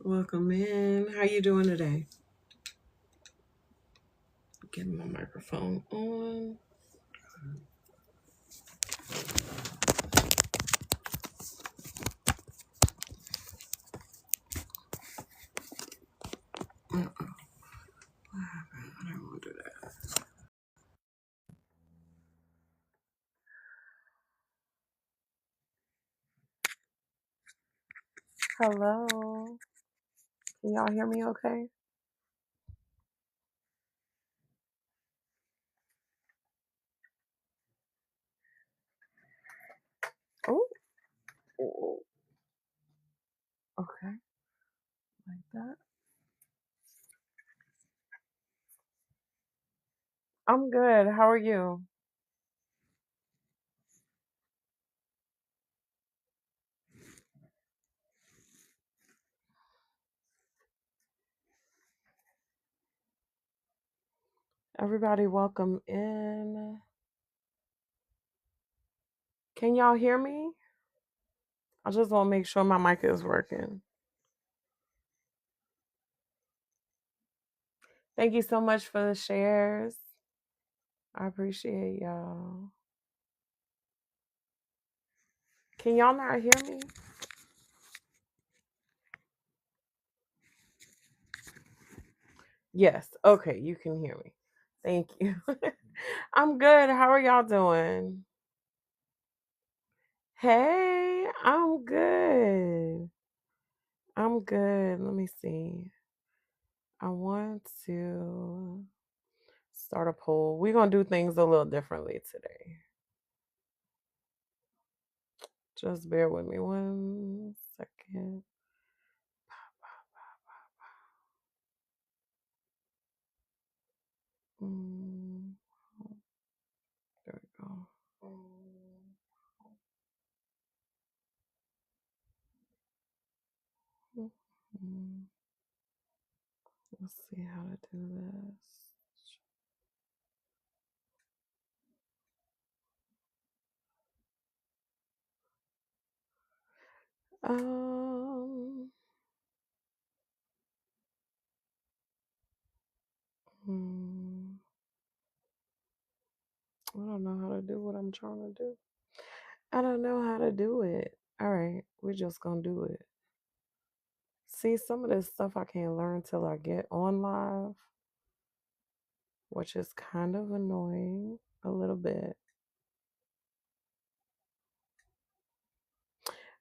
Welcome in. How you doing today? Getting my microphone on. Uh-oh. What happened? I don't want to do that. Hello. Can y'all hear me okay? Oh, okay. Like that. I'm good. How are you? Everybody, welcome in. Can y'all hear me? I just want to make sure my mic is working. Thank you so much for the shares. I appreciate y'all. Can y'all not hear me? Yes. Okay, you can hear me. Thank you. I'm good. How are y'all doing? Hey, I'm good. I'm good. Let me see. I want to start a poll. We're going to do things a little differently today. Just bear with me 1 second. Mm, there we go. Mm, let's see how to do this. Um, hmm, I don't know how to do what I'm trying to do. I don't know how to do it. All right, we're just gonna do it. See, some of this stuff I can't learn till I get on live, which is kind of annoying a little bit.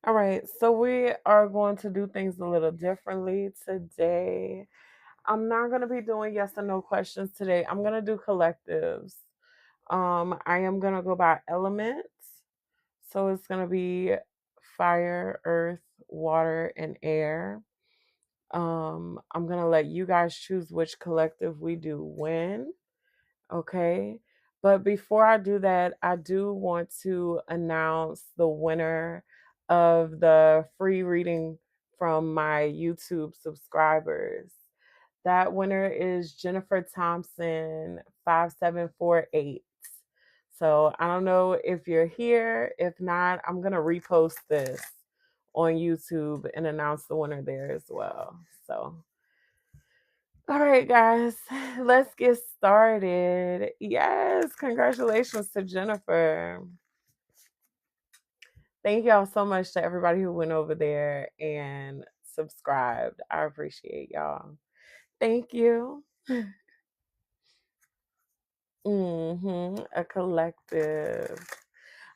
All right, so we are going to do things a little differently today. I'm not going to be doing yes or no questions today. I'm going to do collectives. I am going to go by elements. So it's going to be fire, earth, water, and air. I'm going to let you guys choose which collective we do when. Okay. But before I do that, I do want to announce the winner of the free reading from my YouTube subscribers. That winner is Jennifer Thompson 5748. So I don't know if you're here. If not, I'm going to repost this on YouTube and announce the winner there as well. So all right, guys, let's get started. Yes, congratulations to Jennifer. Thank y'all so much to everybody who went over there and subscribed. I appreciate y'all. Thank you. A collective.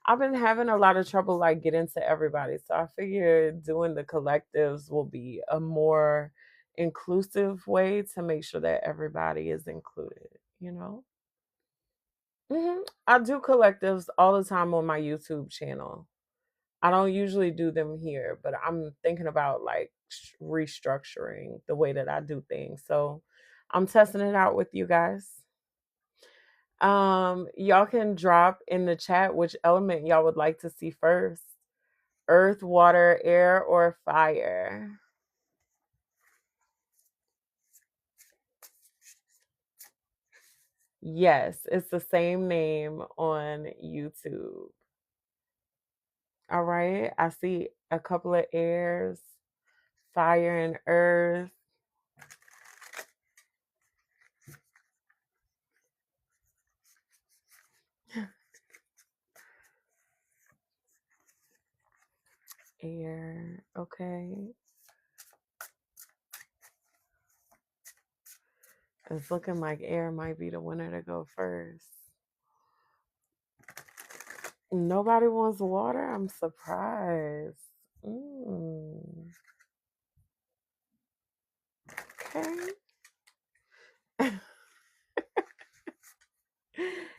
I've been having a lot of trouble like getting to everybody, so I figured doing the collectives will be a more inclusive way to make sure that everybody is included, you know? I do collectives all the time on my YouTube channel. I don't usually do them here, but I'm thinking about like restructuring the way that I do things. So I'm testing it out with you guys. Y'all can drop in the chat which element y'all would like to see first. Earth, water, air, or fire. Yes, it's the same name on YouTube. All right. I see a couple of airs. fire and earth, air. Okay. It's looking like air might be the winner to go first. Nobody wants water? I'm surprised. Mm. Okay.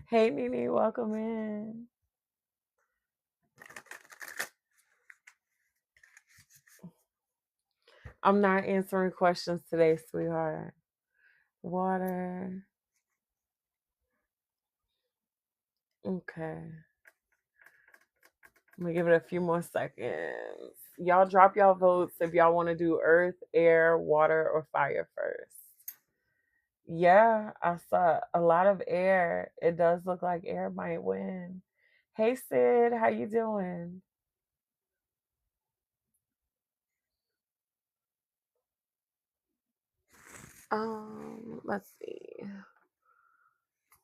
Hey, Nene, welcome in. I'm not answering questions today, sweetheart. Water. Okay. I'm gonna give it a few more seconds. Y'all drop y'all votes if y'all want to do earth, air, water, or fire first. Yeah, I saw a lot of air. It does look like air might win. Hey Sid, how you doing? Let's see.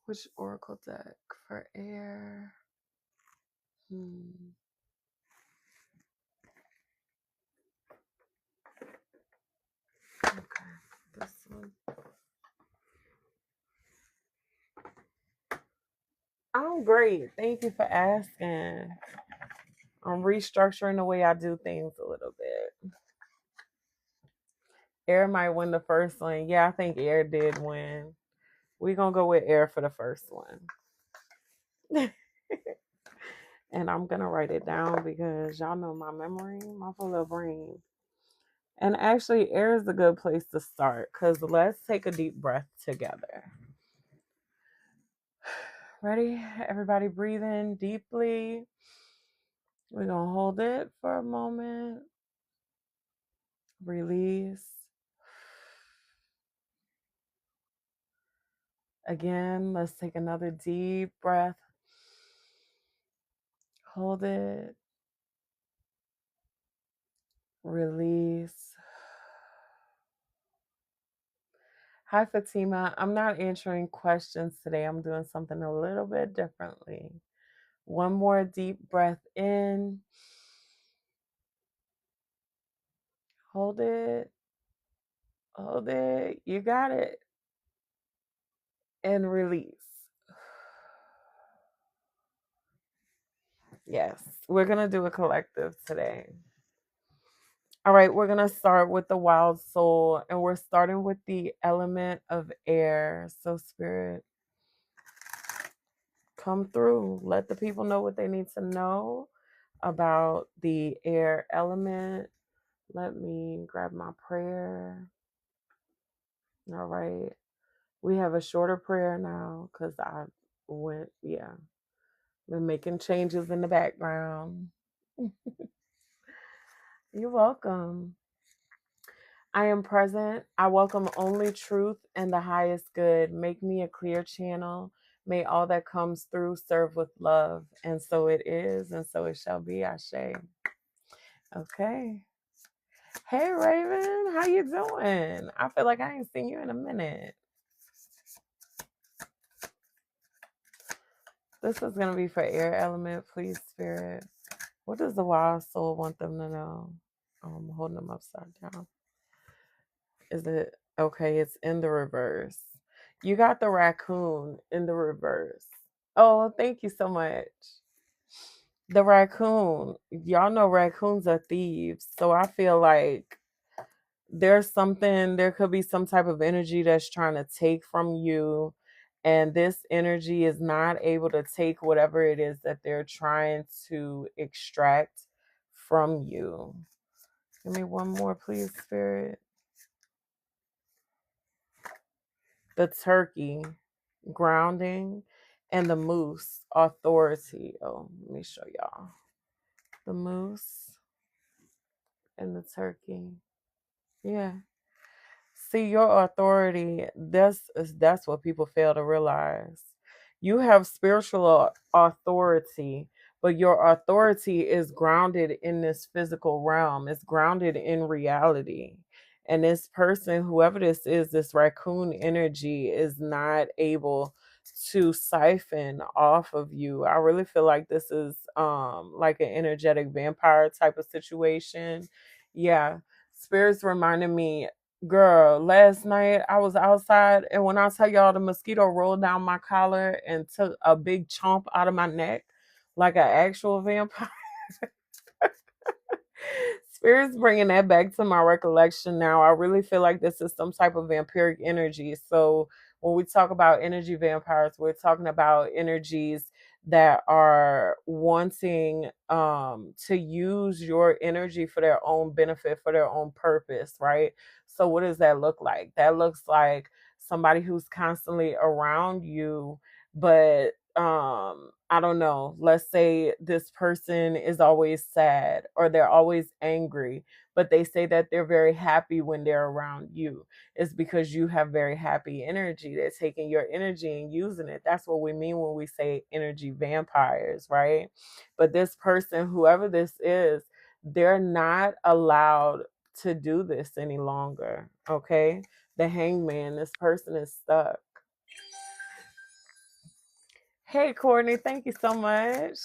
Which oracle deck for air? Hmm. Okay, this one. I'm great. Thank you for asking. I'm restructuring the way I do things a little bit. Air might win the first one. Yeah, I think Air did win. We're gonna go with Air for the first one. And I'm gonna write it down because y'all know my memory, my full little brain. And actually, air is a good place to start because let's take a deep breath together. Ready? Everybody breathe in deeply. We're gonna hold it for a moment. Release. Again, let's take another deep breath. Hold it. Release. Hi, Fatima. I'm not answering questions today. I'm doing something a little bit differently. One more deep breath in. Hold it. Hold it. You got it. And release. Yes, we're going to do a collective today. All right, we're going to start with the wild soul, and we're starting with the element of air. So, Spirit, come through. Let the people know what they need to know about the air element. Let me grab my prayer. All right. We have a shorter prayer now because I been making changes in the background. You're welcome. I am present. I welcome only truth and the highest good. Make me a clear channel. May all that comes through serve with love. And so it is, and so it shall be. Ashe. Okay. Hey Raven, how you doing? I feel like I ain't seen you in a minute. This is gonna be for air element, please, spirit. What does the wild soul want them to know? I'm holding them upside down. Is it okay? It's in the reverse. You got the raccoon in the reverse. Oh, thank you so much. The raccoon. Y'all know raccoons are thieves. So I feel like there could be some type of energy that's trying to take from you. And this energy is not able to take whatever it is that they're trying to extract from you. Give me one more, please, Spirit. The turkey, grounding, and the moose, authority. Oh, let me show y'all. The moose and the turkey. Yeah. See, your authority, that's what people fail to realize. You have spiritual authority, but your authority is grounded in this physical realm. It's grounded in reality. And this person, whoever this is, this raccoon energy is not able to siphon off of you. I really feel like this is like an energetic vampire type of situation. Yeah. Spirits reminded me, girl, last night I was outside, and when I tell y'all the mosquito rolled down my collar and took a big chomp out of my neck like an actual vampire. Spirit's bringing that back to my recollection now. I really feel like this is some type of vampiric energy. So when we talk about energy vampires, we're talking about energies that are wanting to use your energy for their own benefit, for their own purpose, right? So what does that look like? That looks like somebody who's constantly around you, but I don't know, let's say this person is always sad or they're always angry, but they say that they're very happy when they're around you. It's because you have very happy energy. They're taking your energy and using it. That's what we mean when we say energy vampires, right? But this person, whoever this is, they're not allowed to do this any longer. Okay, the hangman, this person is stuck. Hey, Courtney, thank you so much.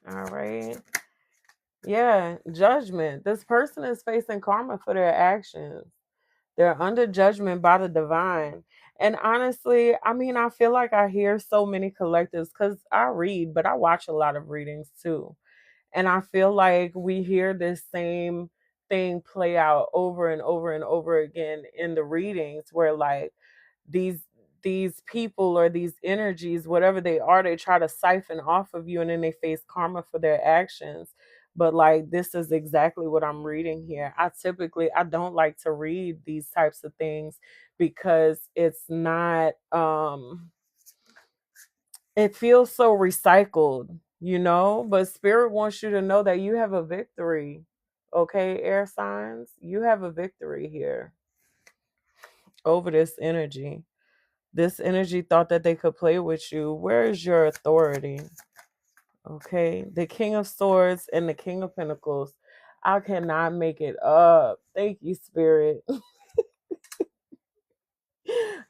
All right. Yeah, judgment. This person is facing karma for their actions. They're under judgment by the divine. And honestly, I mean, I feel like I hear so many collectives because I read, but I watch a lot of readings too. And I feel like we hear this same thing play out over and over and over again in the readings where like these these people or these energies, whatever they are, they try to siphon off of you and then they face karma for their actions. But like this is exactly what I'm reading here. I don't like to read these types of things because it's not it feels so recycled, but spirit wants you to know that you have a victory. Okay, air signs, you have a victory here over this energy. This energy thought that they could play with you. Where is your authority? Okay. The King of Swords and the King of Pentacles. I cannot make it up. Thank you, Spirit.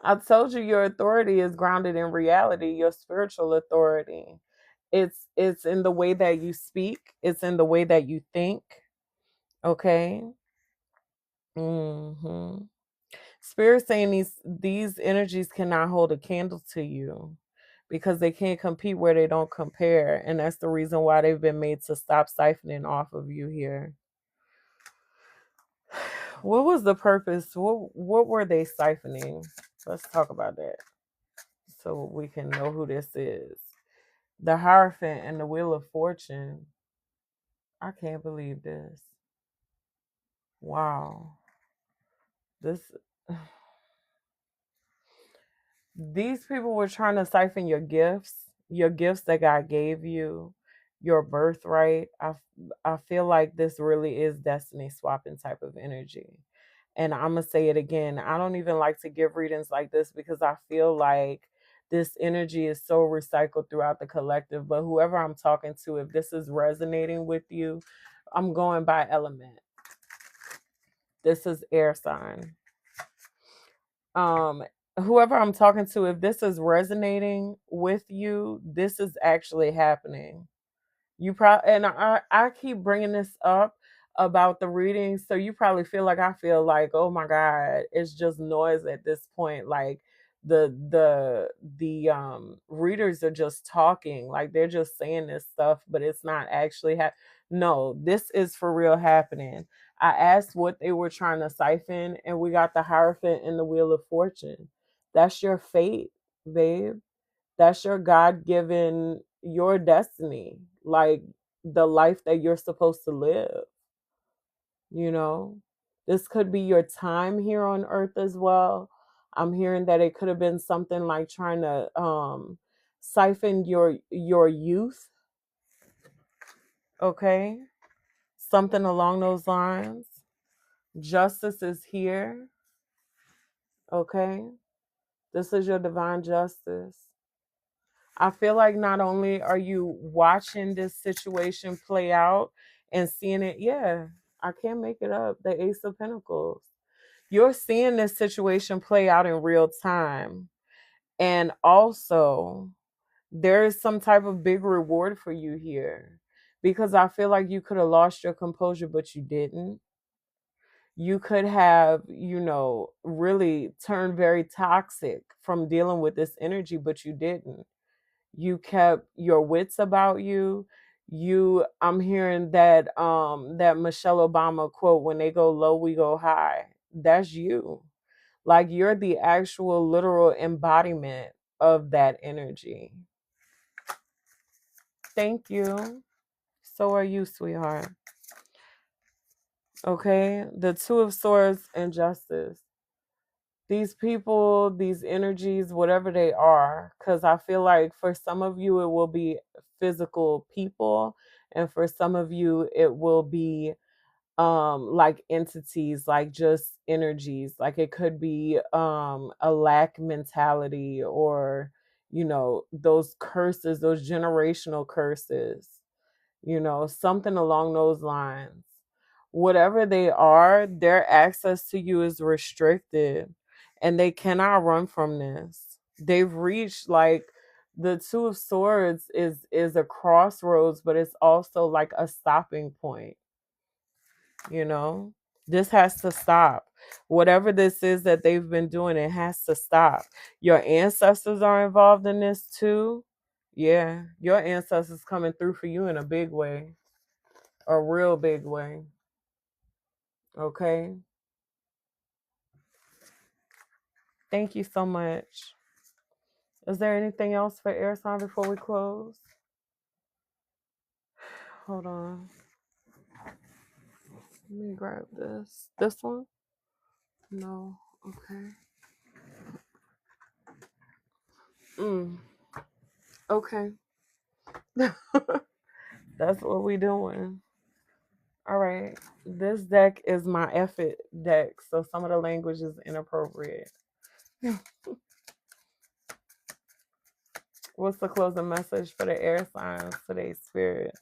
I told you your authority is grounded in reality, your spiritual authority. It's in the way that you speak, it's in the way that you think. Okay. Mhm. Spirit saying these energies cannot hold a candle to you because they can't compete where they don't compare, and that's the reason why they've been made to stop siphoning off of you here. What was the purpose? What were they siphoning? Let's talk about that so we can know who this is. The Hierophant and the Wheel of Fortune. I can't believe this. Wow. This These people were trying to siphon your gifts that God gave you, your birthright. I feel like this really is destiny swapping type of energy. And I'm going to say it again. I don't even like to give readings like this because I feel like this energy is so recycled throughout the collective. But whoever I'm talking to, if this is resonating with you, I'm going by element. This is air sign. um Whoever I'm talking to, if this is resonating with you, this is actually happening. You probably, and I keep bringing this up about the readings, so you probably feel like I feel like, oh my god, it's just noise at this point. Like the readers are just talking, like they're just saying this stuff, but it's not actually no, this is for real happening. I asked what they were trying to siphon, and we got the Hierophant and the Wheel of Fortune. That's your fate, babe. That's your God given, your destiny, like the life that you're supposed to live. You know, this could be your time here on earth as well. I'm hearing that it could have been something like trying to siphon your youth. Okay, something along those lines. Justice is here. Okay, this is your divine justice. I feel like not only are you watching this situation play out and seeing it, yeah, I can't make it up. The Ace of Pentacles. You're seeing this situation play out in real time. And also, there is some type of big reward for you here because I feel like you could have lost your composure, but you didn't. You could have, really turned very toxic from dealing with this energy, but you didn't. You kept your wits about you. I'm hearing that Michelle Obama quote, when they go low, we go high. That's you. Like you're the actual literal embodiment of that energy. Thank you. So are you, sweetheart. Okay? The Two of Swords and Justice. These people, these energies, whatever they are, because I feel like for some of you, it will be physical people, and for some of you, it will be like entities, like just energies. Like it could be a lack mentality, or those curses, those generational curses, something along those lines. Whatever they are, their access to you is restricted and they cannot run from this. They've reached, like, the Two of Swords is a crossroads, but it's also like a stopping point, you know? This has to stop. Whatever this is that they've been doing, it has to stop. Your ancestors are involved in this too. Yeah, your ancestors coming through for you in a big way, a real big way. Okay. Thank you so much. Is there anything else for air sign before we close? Hold on. Let me grab this. This one? No. Okay. Okay. That's what we doing. All right. This deck is my effort deck, so some of the language is inappropriate. What's the closing message for the air signs today, spirit?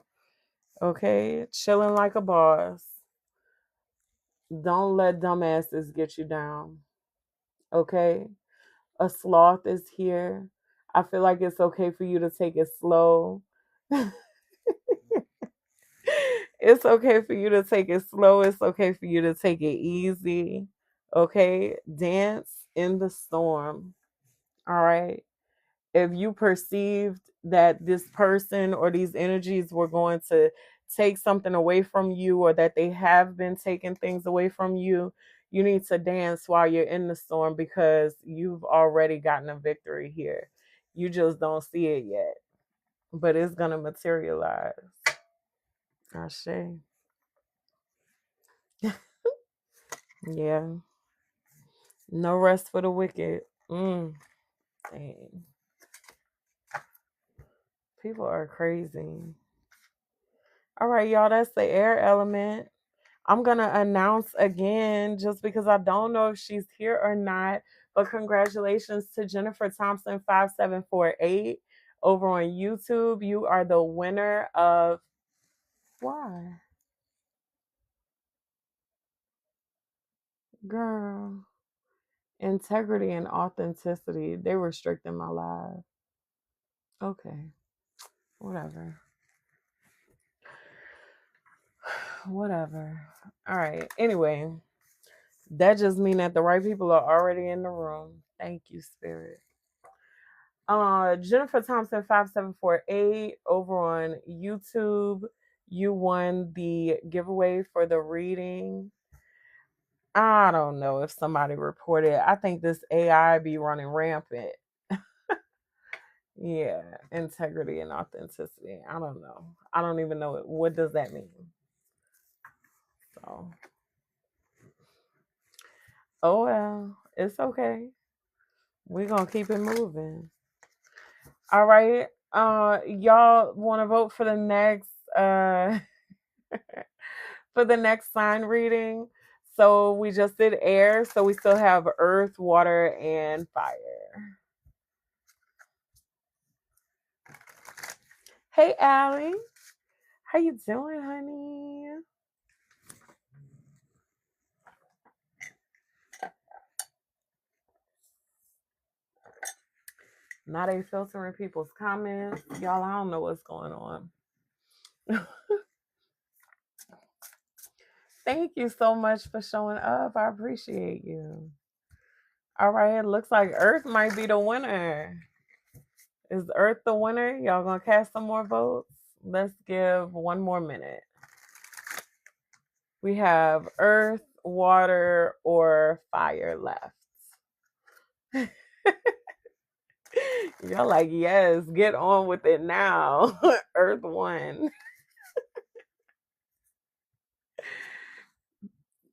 Okay. Chilling like a boss. Don't let dumbasses get you down. Okay. A sloth is here. I feel like it's okay for you to take it slow. It's okay for you to take it slow. It's okay for you to take it easy. Okay. Dance in the storm. All right. If you perceived that this person or these energies were going to take something away from you, or that they have been taking things away from you, you need to dance while you're in the storm, because you've already gotten a victory here. You just don't see it yet, but it's going to materialize. Ashe. Yeah. No rest for the wicked. Dang. People are crazy. All right, y'all, that's the air element. I'm going to announce again, just because I don't know if she's here or not, but congratulations to Jennifer Thompson 5748 over on YouTube. You are the winner of, why? Girl, integrity and authenticity. They restricting my life. Okay, whatever. Whatever. All right. Anyway, that just means that the right people are already in the room. Thank you, Spirit. Jennifer Thompson 5748 over on YouTube. You won the giveaway for the reading. I don't know if somebody reported. I think this AI be running rampant. Yeah, integrity and authenticity. I don't know. I don't even know it. What does that mean? So, oh well, it's okay. We're gonna keep it moving. All right. Y'all want to vote for the next for the next sign reading? So we just did air, so we still have earth, water, and fire. Hey, Allie. How you doing, honey? Now they filtering people's comments. Y'all, I don't know what's going on. Thank you so much for showing up. I appreciate you. All right, it looks like Earth might be the winner. Is Earth the winner? Y'all gonna cast some more votes? Let's give one more minute. We have Earth, water, or fire left. You're like, yes, get on with it now. Earth won.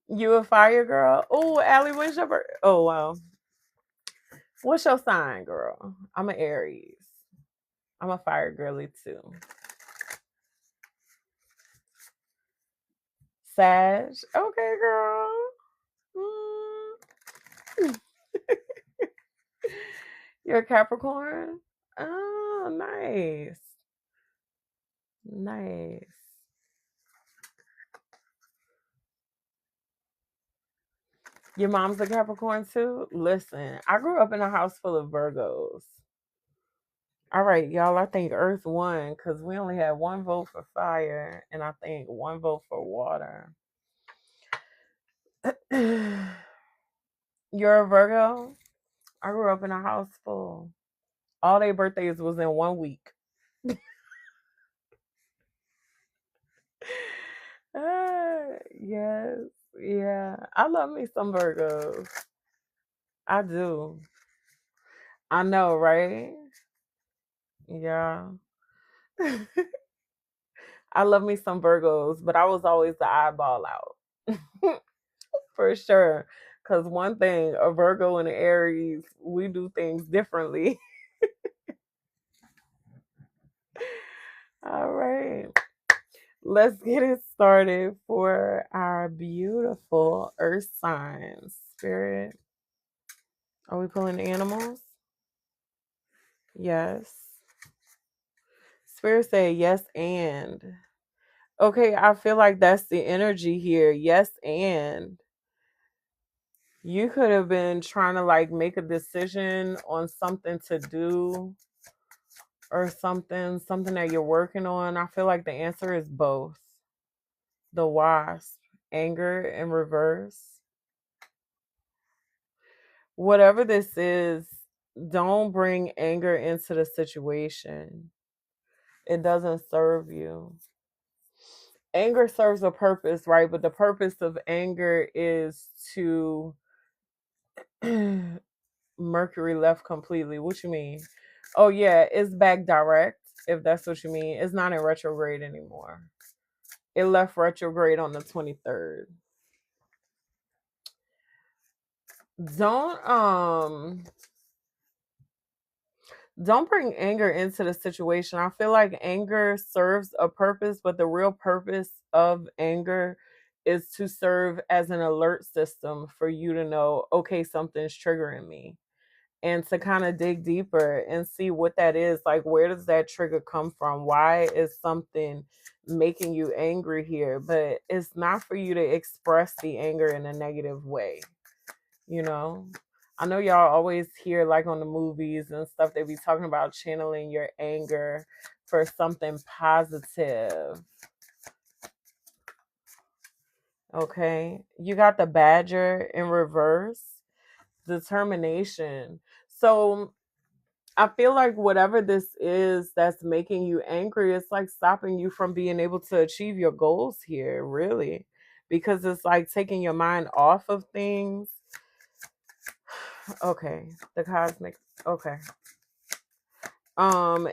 You a fire girl? Oh, Allie, when's your birthday? Oh, wow. What's your sign, girl? I'm an Aries. I'm a fire girly too. Sag. Okay, girl. Mm. You're a Capricorn? Oh, nice. Nice. Your mom's a Capricorn too? Listen, I grew up in a house full of Virgos. All right, y'all, I think Earth won because we only had one vote for fire and I think one vote for water. You're a Virgo? I grew up in a house full. All their birthdays was in 1 week. Yes, yeah. I love me some Virgos. I do. I know, right? Yeah. I love me some Virgos, but I was always the eyeball out. For sure. Because one thing, a Virgo and an Aries, we do things differently. All right. Let's get it started for our beautiful earth signs. Spirit. Are we pulling animals? Yes. Spirit say yes and. Okay, I feel like that's the energy here. Yes and. You could have been trying to like make a decision on something to do or something that you're working on. I feel like the answer is both. The wasp, anger in reverse. Whatever this is, don't bring anger into the situation. It doesn't serve you. Anger serves a purpose, right? But the purpose of anger is to Mercury left completely. What you mean? Oh yeah, it's back direct, if that's what you mean. It's not in retrograde anymore. It left retrograde on the 23rd. Don't don't bring anger into the situation. I feel like anger serves a purpose, but the real purpose of anger is to serve as an alert system for you to know, okay, something's triggering me. And to kind of dig deeper and see what that is. Like, where does that trigger come from? Why is something making you angry here? But it's not for you to express the anger in a negative way, you know? I know y'all always hear, like on the movies and stuff, they be talking about channeling your anger for something positive. Okay. You got the badger in reverse, determination. So I feel like whatever this is that's making you angry, it's like stopping you from being able to achieve your goals here, really. Because it's like taking your mind off of things. Okay, the cosmic. Okay.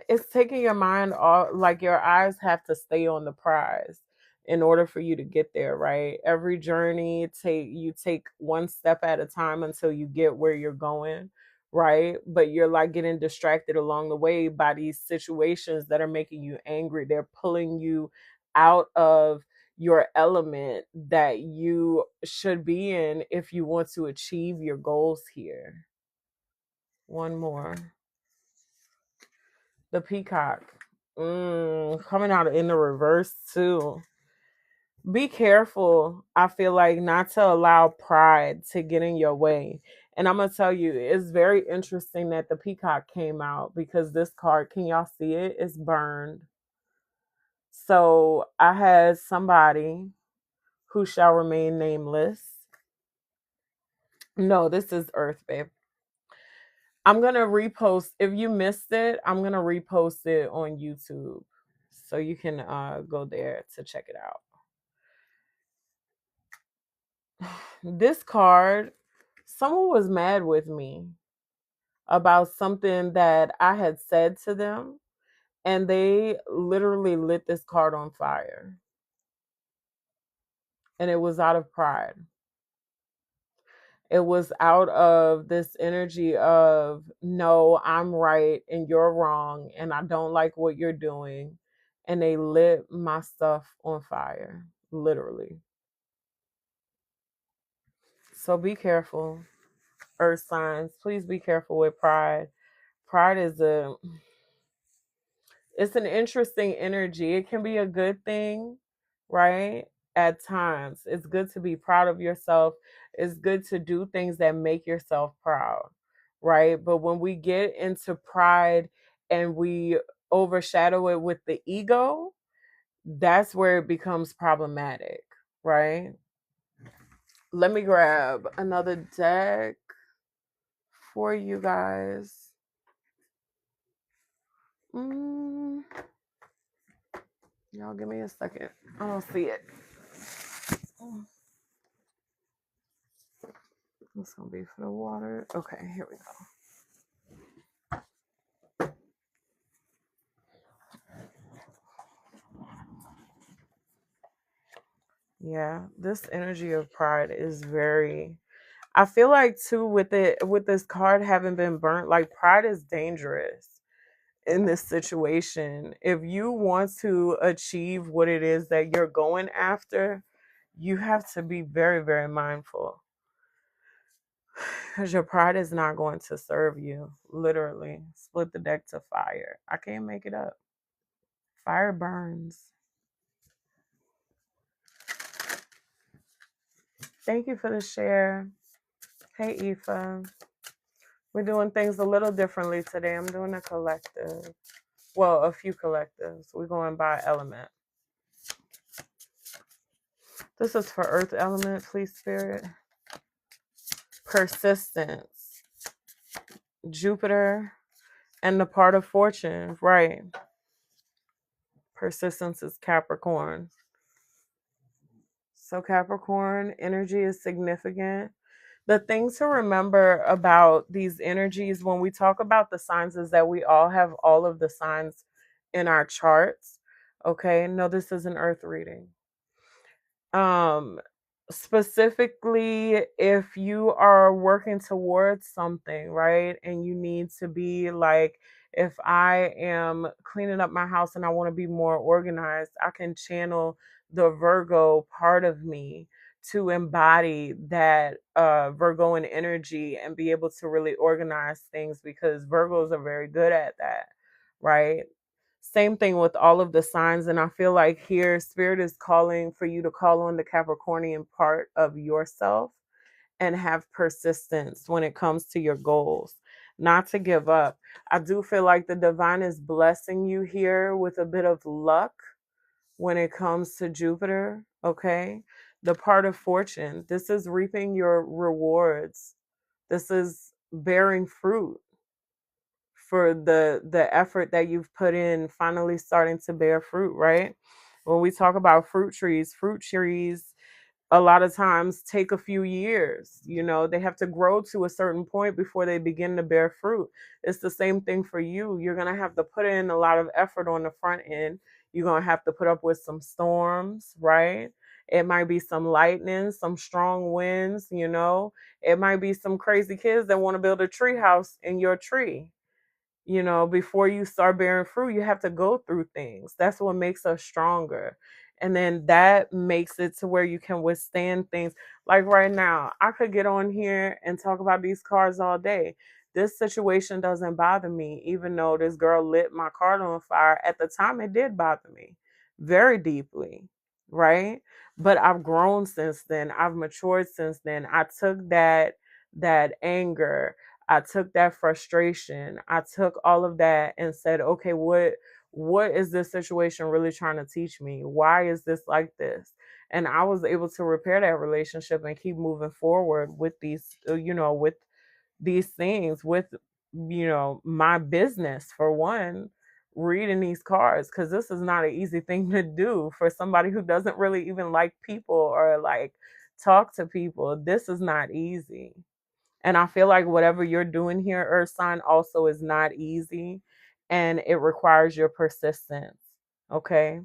It's taking your mind off, like your eyes have to stay on the prize in order for you to get there, right? Every journey take one step at a time until you get where you're going, right? But you're like getting distracted along the way by these situations that are making you angry. They're pulling you out of your element that you should be in if you want to achieve your goals here. One more. The peacock. Coming out in the reverse too. Be careful, I feel like, not to allow pride to get in your way. And I'm gonna tell you, it's very interesting that the peacock came out because this card, can y'all see it? It's burned. So I had somebody who shall remain nameless. No, this is Earth, babe. I'm gonna repost. If you missed it, I'm gonna repost it on YouTube, so you can go there to check it out. This card, someone was mad with me about something that I had said to them, and they literally lit this card on fire. And it was out of pride. It was out of this energy of, no, I'm right and you're wrong, and I don't like what you're doing. And they lit my stuff on fire, literally. So be careful, earth signs. Please be careful with pride. Pride is it's an interesting energy. It can be a good thing, right? At times, it's good to be proud of yourself. It's good to do things that make yourself proud, right? But when we get into pride and we overshadow it with the ego, that's where it becomes problematic, right? Let me grab another deck for you guys. Mm, y'all give me a second. I don't see it. This gonna be for the water. Okay, here we go. Yeah, this energy of pride is very, I feel like too, with it, with this card having been burnt, like pride is dangerous in this situation. If you want to achieve what it is that you're going after, you have to be very, very mindful, because your pride is not going to serve you. Literally, split the deck to fire. I can't make it up. Fire burns. Thank you for the share. Hey, Aoife. We're doing things a little differently today. I'm doing a collective. Well, a few collectives. We're going by element. This is for Earth element, please, Spirit. Persistence. Jupiter and the part of fortune. Right. Persistence is Capricorn. So Capricorn energy is significant. The thing to remember about these energies when we talk about the signs is that we all have all of the signs in our charts. Okay, no, this is an earth reading. Um, Specifically, if you are working towards something, right, and you need to be like, if I am cleaning up my house and I want to be more organized, I can channel the Virgo part of me to embody that Virgoan energy and be able to really organize things, because Virgos are very good at that, right? Same thing with all of the signs. And I feel like here, Spirit is calling for you to call on the Capricornian part of yourself and have persistence when it comes to your goals, not to give up. I do feel like the divine is blessing you here with a bit of luck when it comes to Jupiter, okay? The part of fortune, this is reaping your rewards. This is bearing fruit for the effort that you've put in, finally starting to bear fruit, right? When we talk about fruit trees a lot of times take a few years. You know, they have to grow to a certain point before they begin to bear fruit. It's the same thing for you. You're going to have to put in a lot of effort on the front end. You're going to have to put up with some storms, right? It might be some lightning, some strong winds, you know. It might be some crazy kids that want to build a tree house in your tree. You know, before you start bearing fruit, you have to go through things. That's what makes us stronger. And then that makes it to where you can withstand things. Like right now, I could get on here and talk about these cars all day. This situation doesn't bother me, even though this girl lit my car on fire. At the time, it did bother me very deeply, right? But I've grown since then. I've matured since then. I took that anger, I took that frustration, I took all of that and said, okay, what is this situation really trying to teach me? Why is this like this? And I was able to repair that relationship and keep moving forward with these, with these things, with, my business for one, reading these cards, because this is not an easy thing to do for somebody who doesn't really even like people or like talk to people. This is not easy. And I feel like whatever you're doing here, Earth sign, also is not easy, and it requires your persistence. Okay.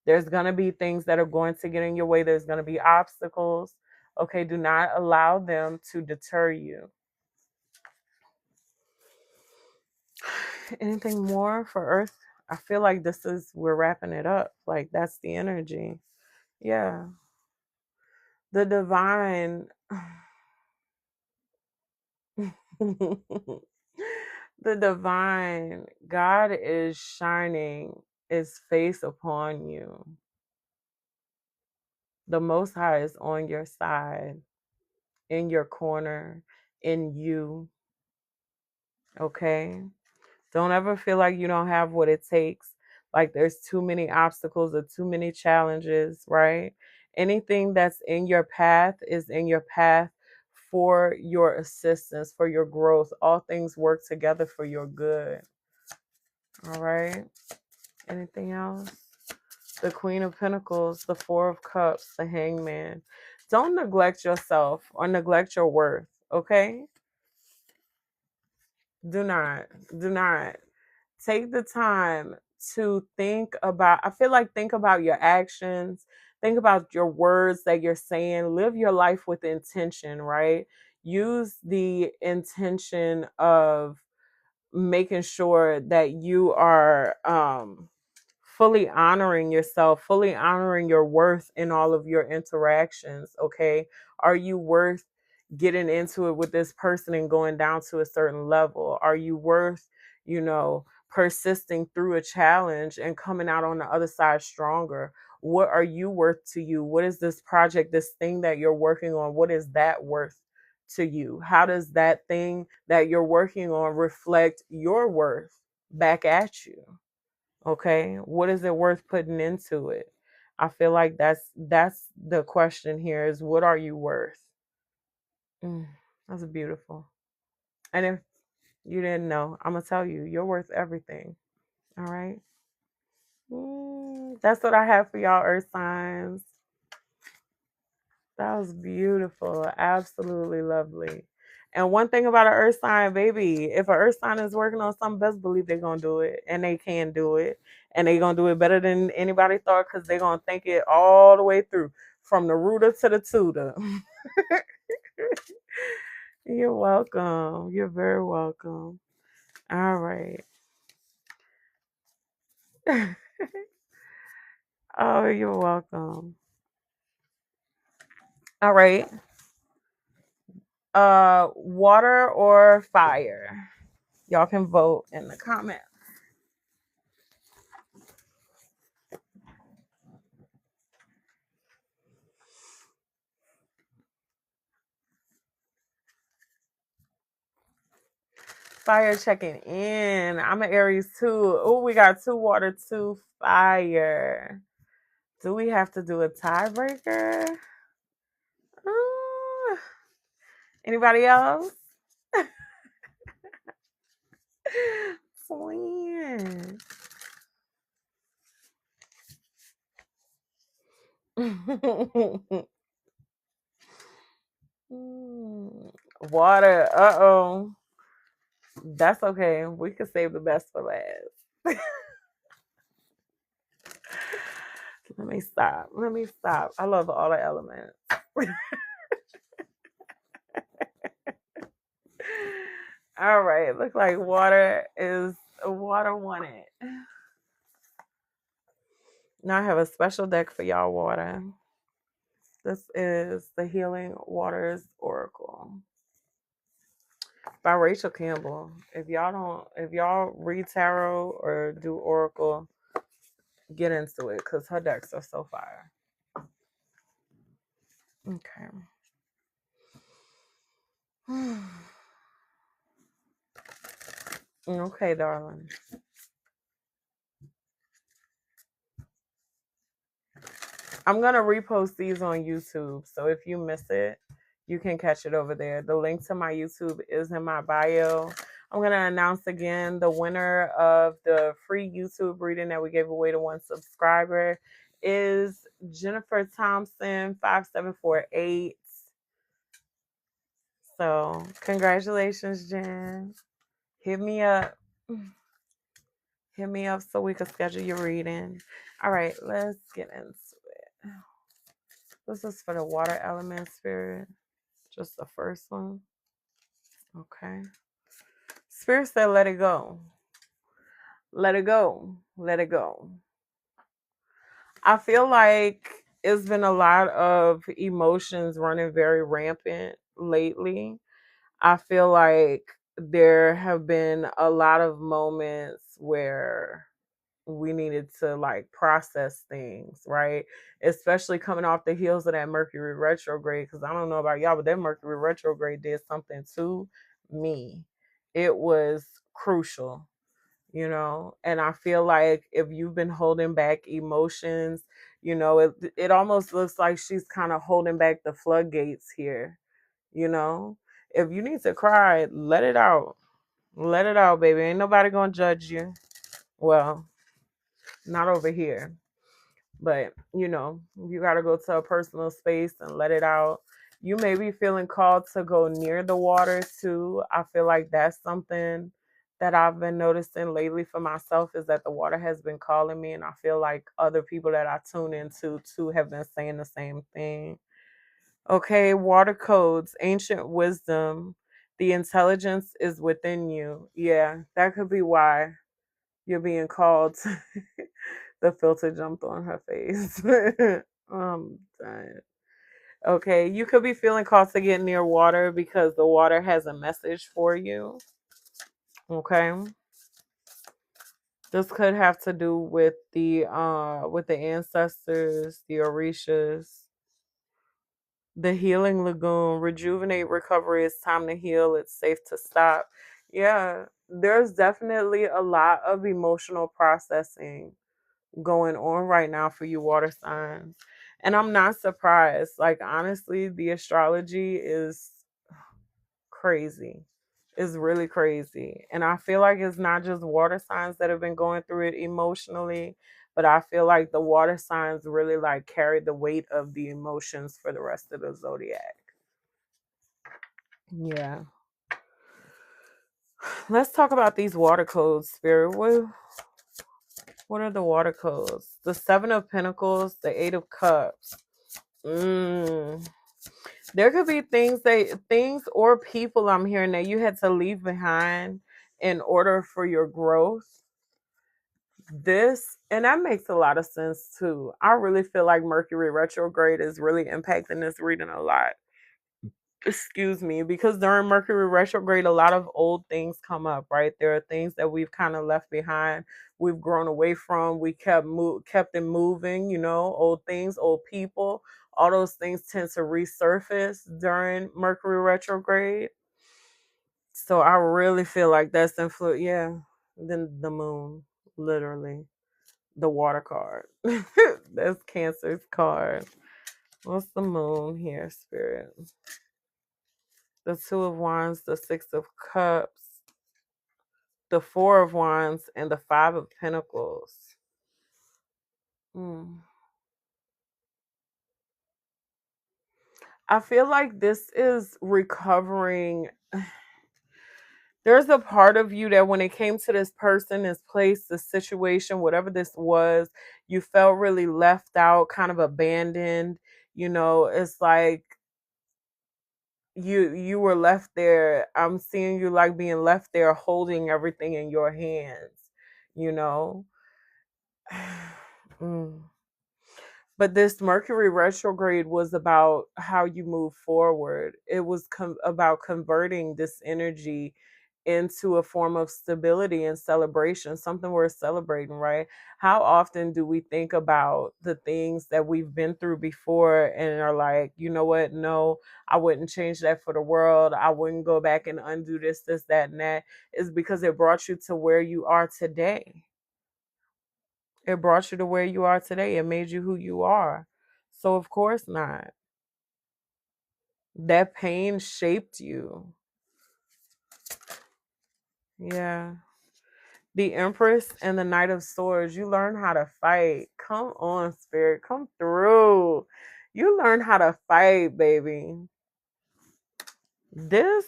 There's going to be things that are going to get in your way, there's going to be obstacles. Okay. Do not allow them to deter you. Anything more for Earth? I feel like we're wrapping it up. Like, that's the energy. Yeah. The divine. The divine, God is shining his face upon you. The Most High is on your side, in your corner, in you. Okay? Don't ever feel like you don't have what it takes, like there's too many obstacles or too many challenges, right? Anything that's in your path is in your path for your assistance, for your growth. All things work together for your good. All right? Anything else? The Queen of Pentacles, the Four of Cups, the Hangman. Don't neglect yourself or neglect your worth, okay? Do not. Do not. Take the time to think about, I feel like, think about your actions, think about your words that you're saying, live your life with intention, right? Use the intention of making sure that you are fully honoring yourself, fully honoring your worth in all of your interactions. Okay. Are you worth getting into it with this person and going down to a certain level? Are you worth, persisting through a challenge and coming out on the other side stronger? What are you worth to you? What is this project, this thing that you're working on? What is that worth to you? How does that thing that you're working on reflect your worth back at you? Okay, what is it worth putting into it? I feel like that's the question here, is what are you worth? That's beautiful. And if you didn't know, I'm gonna tell you, you're worth everything. All right. That's what I have for y'all, Earth signs. That was beautiful. Absolutely lovely. And one thing about an earth sign, baby, if an earth sign is working on something, best believe they're going to do it. And they can do it. And they're going to do it better than anybody thought, because they're going to think it all the way through, from the rooter to the tutor. You're welcome. You're very welcome. All right. Oh, you're welcome. All right. Water or fire? Y'all can vote in the comments. Fire checking in. I'm an Aries too. Oh, we got 2 water, 2 fire. Do we have to do a tiebreaker? Anybody else? Twin. Water. Uh-oh. That's okay. We can save the best for last. Let me stop. Let me stop. I love all the elements. All right. Looks like water won it. Now I have a special deck for y'all water. This is the Healing Waters Oracle by Rachel Campbell. If y'all read tarot or do oracle, get into it because her decks are so fire. Okay. Okay, darling. I'm gonna repost these on YouTube, so if you miss it, you can catch it over there. The link to my YouTube is in my bio. I'm gonna announce again the winner of the free YouTube reading that we gave away to one subscriber is Jennifer Thompson 5748. So congratulations, Jen. Hit me up. Hit me up so we can schedule your reading. All right, let's get into it. This is for the water element spirit. Just the first one. Okay. Spirit said, let it go. Let it go. Let it go. I feel like it's been a lot of emotions running very rampant lately. I feel like there have been a lot of moments where we needed to like process things, right? Especially coming off the heels of that Mercury retrograde. Because I don't know about y'all, but that Mercury retrograde did something to me. It was crucial, and I feel like if you've been holding back emotions, it almost looks like she's kind of holding back the floodgates here, you know. If you need to cry, let it out. Let it out, baby. Ain't nobody gonna judge you. Well, not over here. But, you got to go to a personal space and let it out. You may be feeling called to go near the water too. I feel like that's something that I've been noticing lately for myself is that the water has been calling me. And I feel like other people that I tune into too have been saying the same thing. Okay, water codes, ancient wisdom. The intelligence is within you. Yeah, that could be why you're being called. The filter jumped on her face. I'm dying. Okay, you could be feeling called to get near water because the water has a message for you. Okay. This could have to do with the ancestors, the orishas, the healing lagoon, rejuvenate, recovery. It's time to heal. It's safe to stop. Yeah, there's definitely a lot of emotional processing going on right now for you water signs. And I'm not surprised. Like honestly, the astrology is crazy. It's really crazy. And I feel like it's not just water signs that have been going through it emotionally, but I feel like the water signs really like carry the weight of the emotions for the rest of the zodiac. Yeah. Let's talk about these water codes, Spirit. What are the water codes? The Seven of Pentacles, the Eight of Cups. Mm. There could be things or people I'm hearing that you had to leave behind in order for your growth. And that makes a lot of sense too. I really feel like Mercury retrograde is really impacting this reading a lot. Excuse me, because during Mercury retrograde, a lot of old things come up, right? There are things that we've kind of left behind, we've grown away from, we kept it moving, old things, old people, all those things tend to resurface during Mercury retrograde. So I really feel like that's influence. Yeah, then the moon, literally, the water card. That's Cancer's card. What's the moon here, Spirit? The Two of Wands, the Six of Cups, the Four of Wands, and the Five of Pentacles. Hmm. I feel like this is recovering. There's a part of you that when it came to this person, this place, this situation, whatever this was, you felt really left out, kind of abandoned. It's like you were left there. I'm seeing you like being left there holding everything in your hands, you know Mm. But this Mercury retrograde was about how you move forward. It was about converting this energy into a form of stability and celebration, something worth celebrating, right? How often do we think about the things that we've been through before and are like, you know what? No, I wouldn't change that for the world. I wouldn't go back and undo this, that, and that. Is because it brought you to where you are today. It brought you to where you are today. It made you who you are. So, of course not. That pain shaped you. Yeah. The Empress and the Knight of Swords, you learn how to fight. Come on, Spirit. Come through. You learn how to fight, baby. This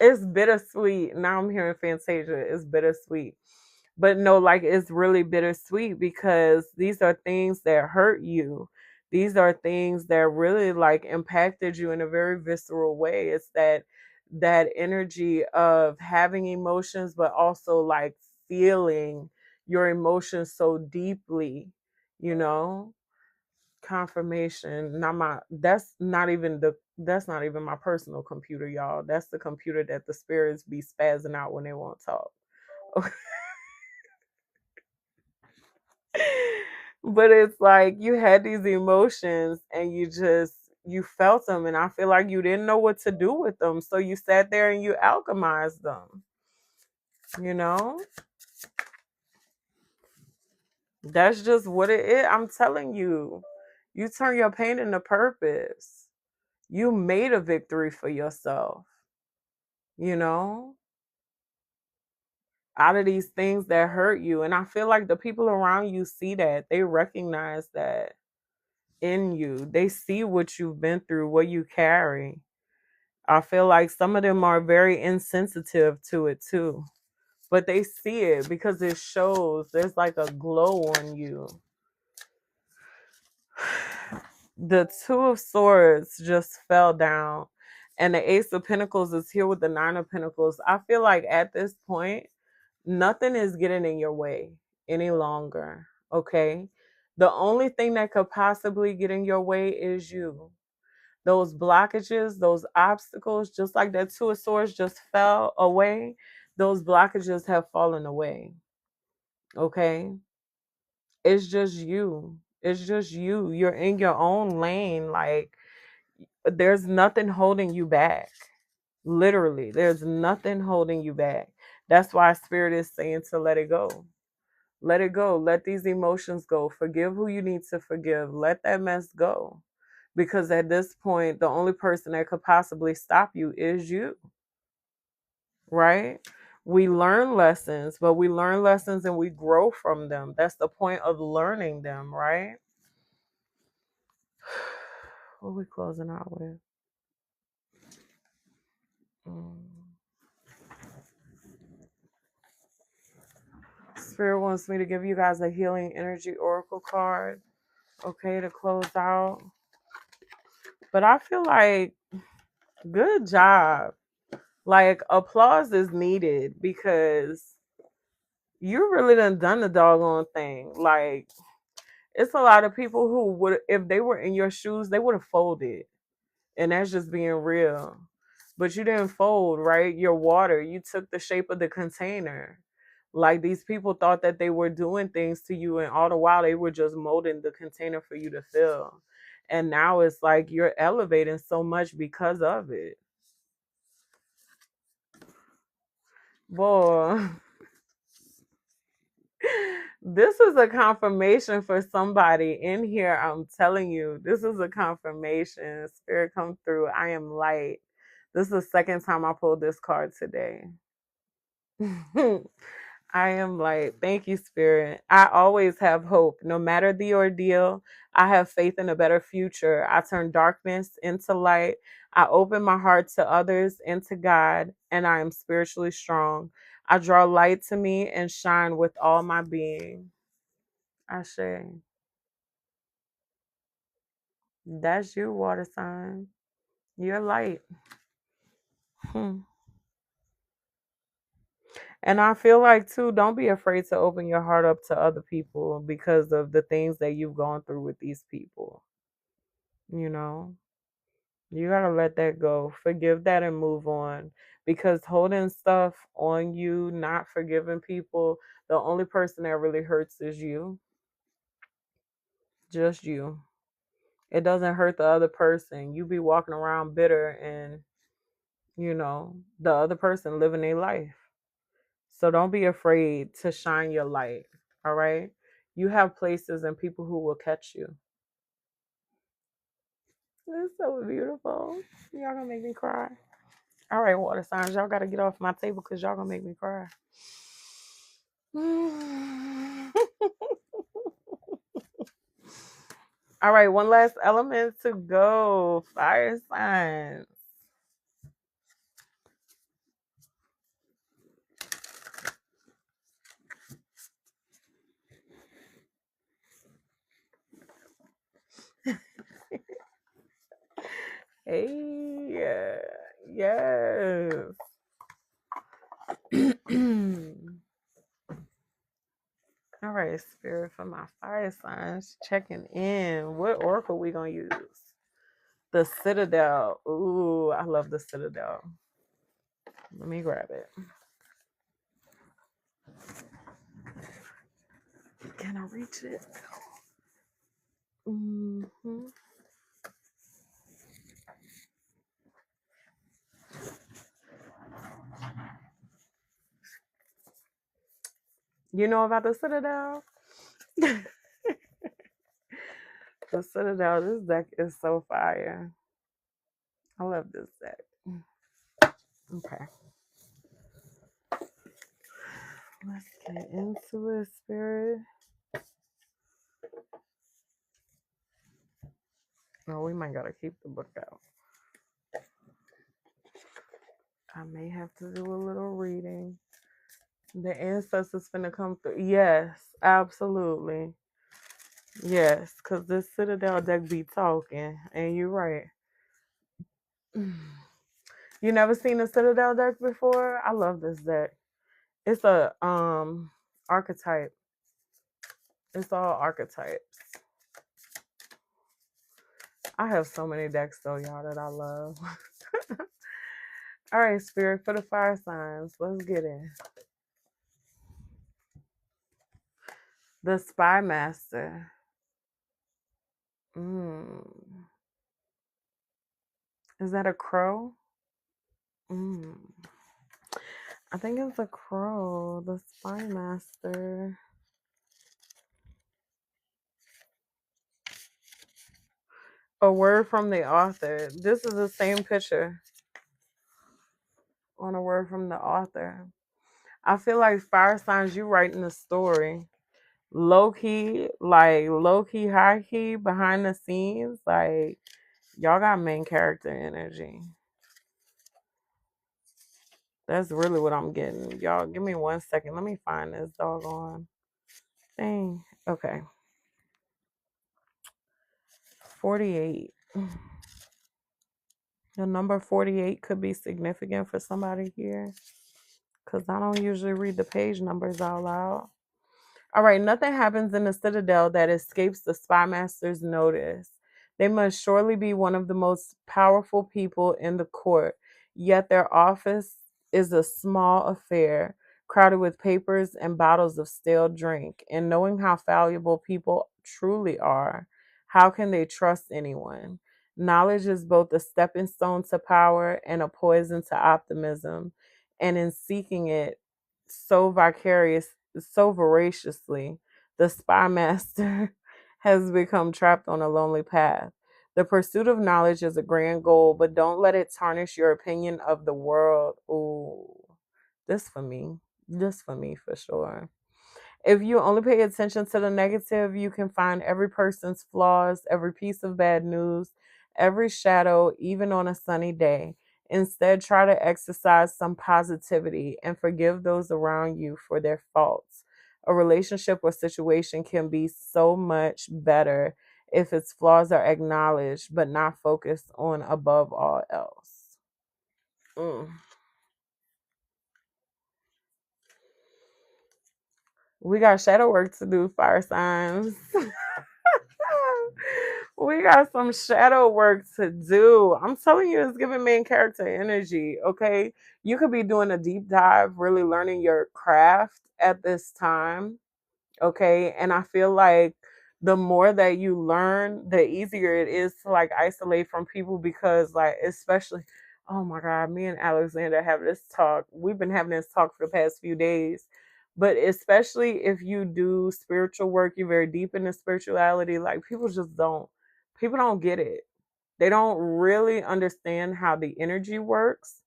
is bittersweet. Now I'm hearing Fantasia. It's bittersweet. But no, like it's really bittersweet because these are things that hurt you. These are things that really like impacted you in a very visceral way. It's that energy of having emotions, but also like feeling your emotions so deeply, you know? Confirmation. Not my that's not even my personal computer, y'all. That's the computer that the spirits be spazzing out when they won't talk. But it's like you had these emotions and you felt them, and I feel like you didn't know what to do with them, so you sat there and you alchemized them, you know. That's just what it is. I'm telling you, you turn your pain into purpose. You made a victory for yourself, you know, out of these things that hurt you. And I feel like the people around you see that, they recognize that in you. They see what you've been through, what you carry. I feel like some of them are very insensitive to it too. But they see it because it shows. There's like a glow on you. The Two of Swords just fell down. And the Ace of Pentacles is here with the Nine of Pentacles. I feel like at this point, nothing is getting in your way any longer. Okay? The only thing that could possibly get in your way is you. Those blockages, those obstacles, just like that Two of Swords just fell away, those blockages have fallen away. Okay? It's just you. It's just you. You're in your own lane. Like, there's nothing holding you back. Literally, there's nothing holding you back. That's why Spirit is saying to let it go. Let it go. Let these emotions go. Forgive who you need to forgive. Let that mess go. Because at this point, the only person that could possibly stop you is you, right? We learn lessons, but we learn lessons and we grow from them. That's the point of learning them, right? What are we closing out with? Mm. Spirit wants me to give you guys a healing energy oracle card, okay, to close out. But I feel like good job. Like applause is needed because you really done the doggone thing. Like it's a lot of people who would, if they were in your shoes, they would have folded. And that's just being real. But you didn't fold, right? Your water, you took the shape of the container. Like these people thought that they were doing things to you, and all the while they were just molding the container for you to fill. And now it's like you're elevating so much because of it. Boy, this is a confirmation for somebody in here. I'm telling you, this is a confirmation. Spirit come through. I am light. This is the second time I pulled this card today. I am light. Thank you, Spirit. I always have hope. No matter the ordeal, I have faith in a better future. I turn darkness into light. I open my heart to others and to God, and I am spiritually strong. I draw light to me and shine with all my being. Ashe. That's you, water sign. You're light. Hmm. And I feel like too, don't be afraid to open your heart up to other people because of the things that you've gone through with these people. You know, you gotta let that go, forgive that, and move on. Because holding stuff on you, not forgiving people, the only person that really hurts is you, just you. It doesn't hurt the other person. You be walking around bitter, and the other person living their life. So don't be afraid to shine your light. All right. You have places and people who will catch you. It's so beautiful. Y'all gonna make me cry. All right, water signs. Y'all gotta get off my table because y'all gonna make me cry. All right, one last element to go. Fire signs. Hey, yes. All right, spirit for my fire signs checking in. What oracle we gonna use? The Citadel. Ooh, I love the Citadel. Let me grab it. Can I reach it? Hmm. You know about the Citadel? The Citadel, this deck is so fire. I love this deck. Okay. Let's get into it, spirit. Oh, we might gotta keep the book out. I may have to do a little reading. The ancestors finna come through. Yes, absolutely. Yes, because this Citadel deck be talking, and you're right. You never seen a Citadel deck before? I love this deck. It's a archetype. It's all archetypes. I have so many decks though, y'all, that I love. All right, spirit for the fire signs. Let's get it. The Spy Master. Mm. Is that a crow? Mm. I think it's a crow. The Spy Master. A word from the author. This is the same picture on a word from the author. I feel like fire signs, you writing the story. Low key, like low key, high key, behind the scenes, like y'all got main character energy. That's really what I'm getting. Y'all, give me 1 second. Let me find this doggone thing. Okay. 48. The number 48 could be significant for somebody here because I don't usually read the page numbers out loud. All right, nothing happens in the Citadel that escapes the Spy Master's notice. They must surely be one of the most powerful people in the court, yet their office is a small affair, crowded with papers and bottles of stale drink. And knowing how valuable people truly are, how can they trust anyone? Knowledge is both a stepping stone to power and a poison to optimism. And in seeking it so voraciously, the spy master has become trapped on a lonely path. The pursuit of knowledge is a grand goal, but don't let it tarnish your opinion of the world. Ooh, this for me. This for me for sure. If you only pay attention to the negative, you can find every person's flaws, every piece of bad news, every shadow, even on a sunny day. Instead, try to exercise some positivity and forgive those around you for their faults. A relationship or situation can be so much better if its flaws are acknowledged but not focused on above all else. Mm. We got shadow work to do, fire signs. We got some shadow work to do. I'm telling you, it's giving main character energy. Okay. You could be doing a deep dive, really learning your craft at this time. Okay. And I feel like the more that you learn, the easier it is to like isolate from people because, like, especially, oh my God, me and Alexander have this talk. We've been having this talk for the past few days. But especially if you do spiritual work, you're very deep into spirituality, like people don't get it. They don't really understand how the energy works.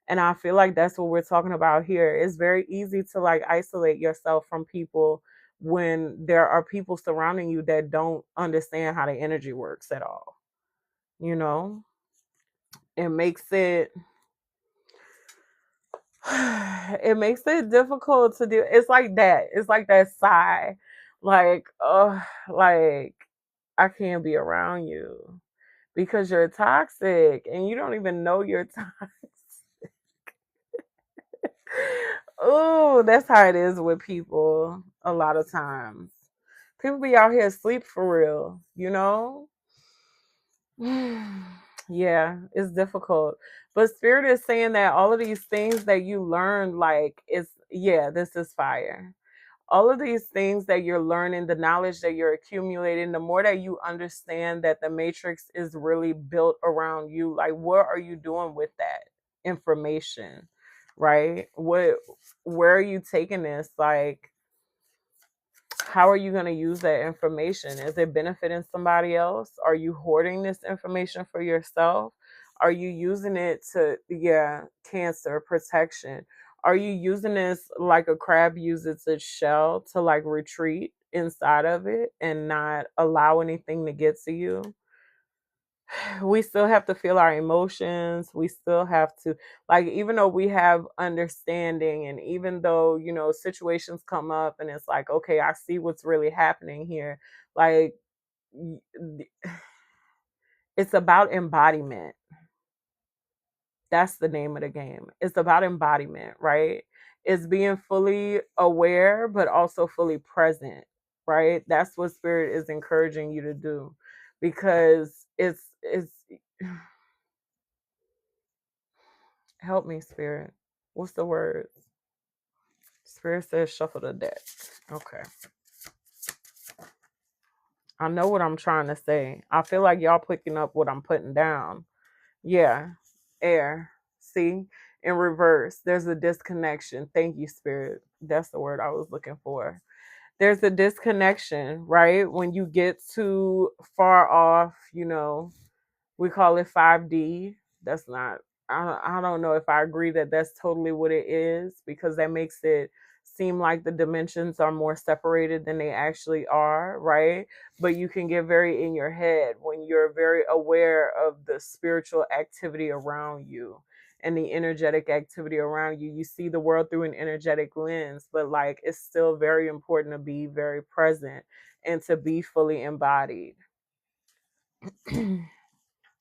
And I feel like that's what we're talking about here. It's very easy to like isolate yourself from people when there are people surrounding you that don't understand how the energy works at all. You know, it makes it it makes it difficult to do. It's like that. It's like that sigh. Like, like I can't be around you because you're toxic and you don't even know you're toxic. Oh, that's how it is with people a lot of times. People be out here asleep for real, you know? Yeah, it's difficult. But Spirit is saying that all of these things that you learn, like, it's, yeah, this is fire. All of these things that you're learning, the knowledge that you're accumulating, the more that you understand that the matrix is really built around you, like, what are you doing with that information? Right? Where are you taking this? Like, how are you going to use that information? Is it benefiting somebody else? Are you hoarding this information for yourself? Are you using it to, yeah, cancer protection? Are you using this like a crab uses its shell to like retreat inside of it and not allow anything to get to you? We still have to feel our emotions. We still have to, like, even though we have understanding and even though, situations come up and it's like, okay, I see what's really happening here. Like, it's about embodiment. That's the name of the game. It's about embodiment, right? It's being fully aware, but also fully present, right? That's what Spirit is encouraging you to do because it's help me, Spirit. What's the word? Spirit says shuffle the deck. Okay. I know what I'm trying to say. I feel like y'all picking up what I'm putting down. Yeah. Air. See? In reverse. There's a disconnection. Thank you, Spirit. That's the word I was looking for. There's a disconnection, right? When you get too far off, we call it 5D. That's not, I don't know if I agree that that's totally what it is because that makes it seem like the dimensions are more separated than they actually are, right? But you can get very in your head when you're very aware of the spiritual activity around you and the energetic activity around you. You see the world through an energetic lens, but like it's still very important to be very present and to be fully embodied.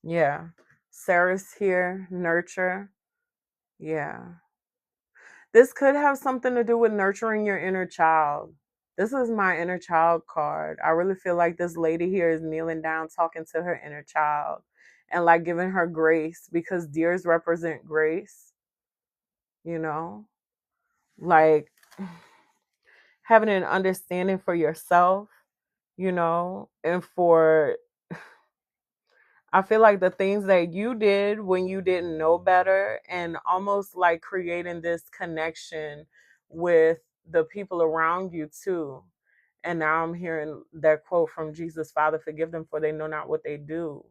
Yeah. Sarah's here, nurture. Yeah. This could have something to do with nurturing your inner child. This is my inner child card. I really feel like this lady here is kneeling down talking to her inner child and like giving her grace because deers represent grace, you know? Like having an understanding for yourself, and for I feel like the things that you did when you didn't know better and almost like creating this connection with the people around you too. And now I'm hearing that quote from Jesus, Father, forgive them for they know not what they do.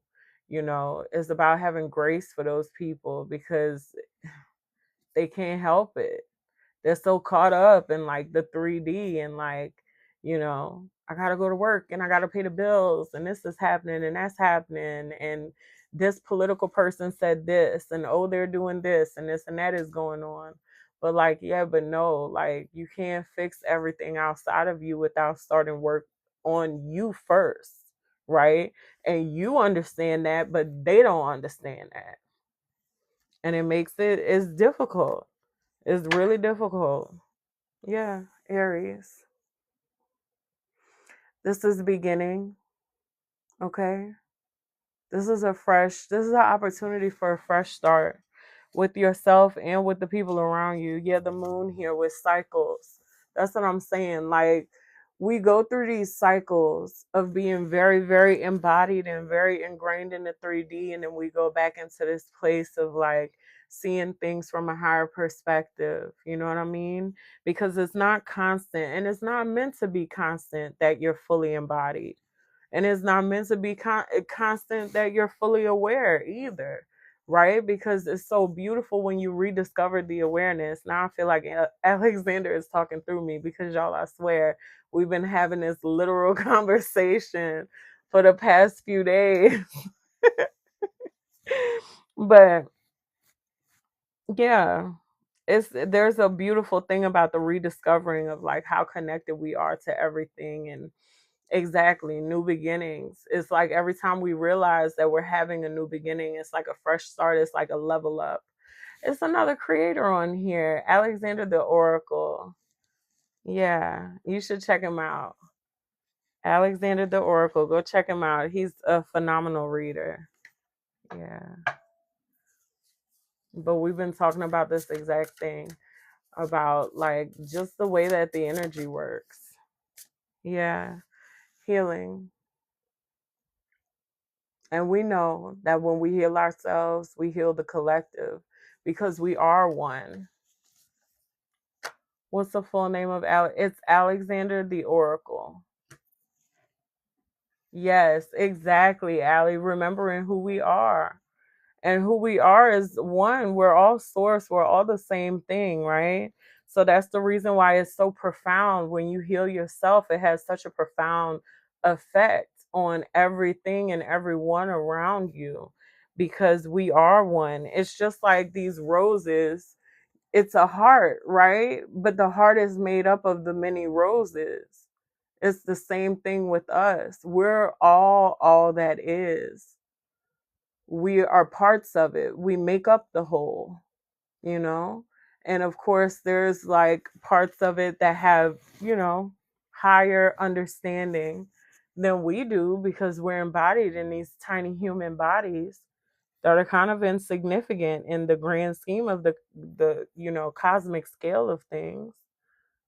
It's about having grace for those people because they can't help it. They're so caught up in like the 3D and like, I gotta go to work and I gotta pay the bills and this is happening and that's happening and this political person said this and oh they're doing this and that is going on. But like, yeah, but no, like you can't fix everything outside of you without starting work on you first, right? And you understand that, but they don't understand that. And it's difficult. It's really difficult. Yeah, Aries. This is the beginning, okay? This is an opportunity for a fresh start with yourself and with the people around you. Yeah, the moon here with cycles. That's what I'm saying. Like, we go through these cycles of being very, very embodied and very ingrained in the 3D, and then we go back into this place of like seeing things from a higher perspective. You know what I mean? Because it's not constant, and it's not meant to be constant that you're fully embodied, and it's not meant to be constant that you're fully aware either, right? Because it's so beautiful when you rediscover the awareness. Now I feel like Alexander is talking through me, because y'all, I swear, we've been having this literal conversation for the past few days. But yeah, there's a beautiful thing about the rediscovering of like how connected we are to everything. And exactly, new beginnings. It's like every time we realize that we're having a new beginning, it's like a fresh start, it's like a level up. It's another creator on here, Alexander the Oracle. Yeah, you should check him out. Alexander the Oracle, go check him out. He's a phenomenal reader. Yeah. But we've been talking about this exact thing, about like just the way that the energy works. Yeah. Healing. And we know that when we heal ourselves, we heal the collective, because we are one. What's the full name of It's Alexander the Oracle. Yes, exactly, Allie. Remembering who we are. And who we are is one. We're all source. We're all the same thing, right? So that's the reason why it's so profound. When you heal yourself, it has such a profound effect on everything and everyone around you, because we are one. It's just like these roses. It's a heart, right? But the heart is made up of the many roses. It's the same thing with us. We're all that is. We are parts of it. We make up the whole, you know? And of course, there's like parts of it that have, higher understanding than we do, because we're embodied in these tiny human bodies that are kind of insignificant in the grand scheme of the cosmic scale of things.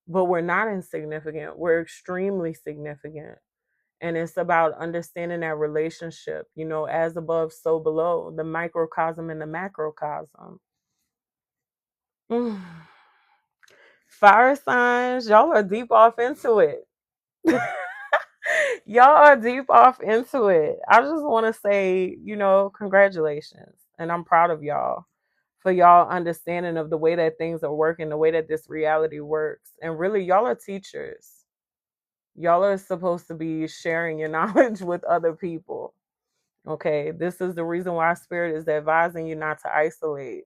But we're not insignificant. We're extremely significant. And it's about understanding that relationship, as above, so below, the microcosm and the macrocosm. Mm. Fire signs, y'all are deep off into it. Y'all are deep off into it. I just want to say, congratulations. And I'm proud of y'all for y'all understanding of the way that things are working, the way that this reality works. And really, y'all are teachers. Y'all are supposed to be sharing your knowledge with other people. Okay, this is the reason why Spirit is advising you not to isolate.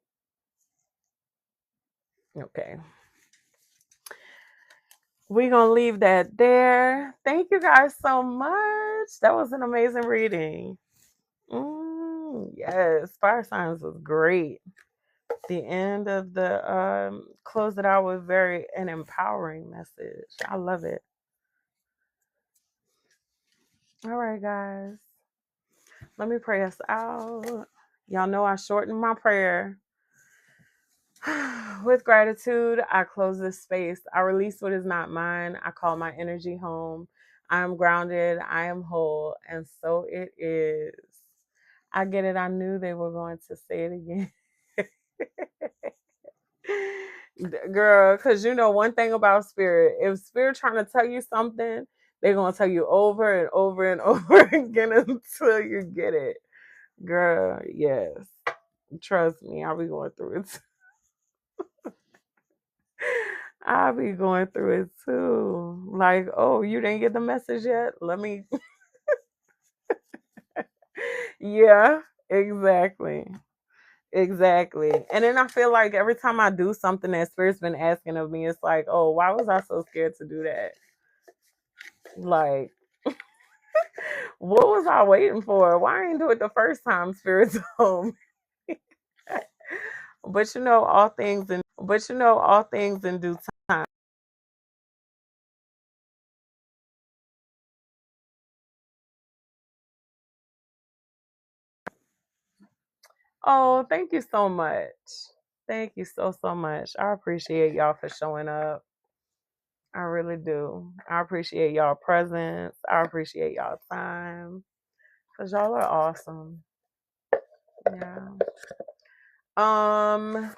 Okay, we're gonna leave that there. Thank you guys so much. That was an amazing reading. Yes, fire signs was great. The end of the close it out with very an empowering message. I love it. All right, guys, let me pray us out. Y'all know I shortened my prayer. With gratitude, I close this space. I release what is not mine. I call my energy home. I am grounded. I am whole. And so it is. I get it. I knew they were going to say it again. Girl, because one thing about Spirit, if Spirit trying to tell you something, they're going to tell you over and over and over again until you get it. Girl, yes. Trust me, I'll be going through it. I'll be going through it too. Like, oh, you didn't get the message yet? Let me. Yeah, exactly. Exactly. And then I feel like every time I do something that Spirit's been asking of me, it's like, oh, why was I so scared to do that? Like, what was I waiting for? Why I didn't do it the first time Spirit told me? All things in due time. Oh, thank you so much. Thank you so, so much. I appreciate y'all for showing up. I really do. I appreciate y'all presence. I appreciate y'all time. Cause y'all are awesome. Yeah. Um,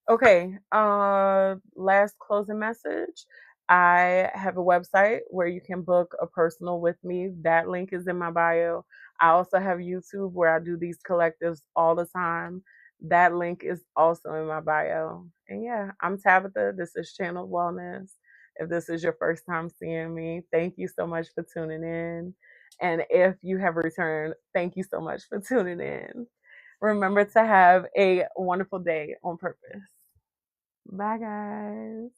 Okay. Last closing message. I have a website where you can book a personal with me. That link is in my bio. I also have YouTube where I do these collectives all the time. That link is also in my bio. And yeah, I'm Tabitha. This is Channel Wellness. If this is your first time seeing me, thank you so much for tuning in. And if you have returned, thank you so much for tuning in. Remember to have a wonderful day on purpose. Bye, guys.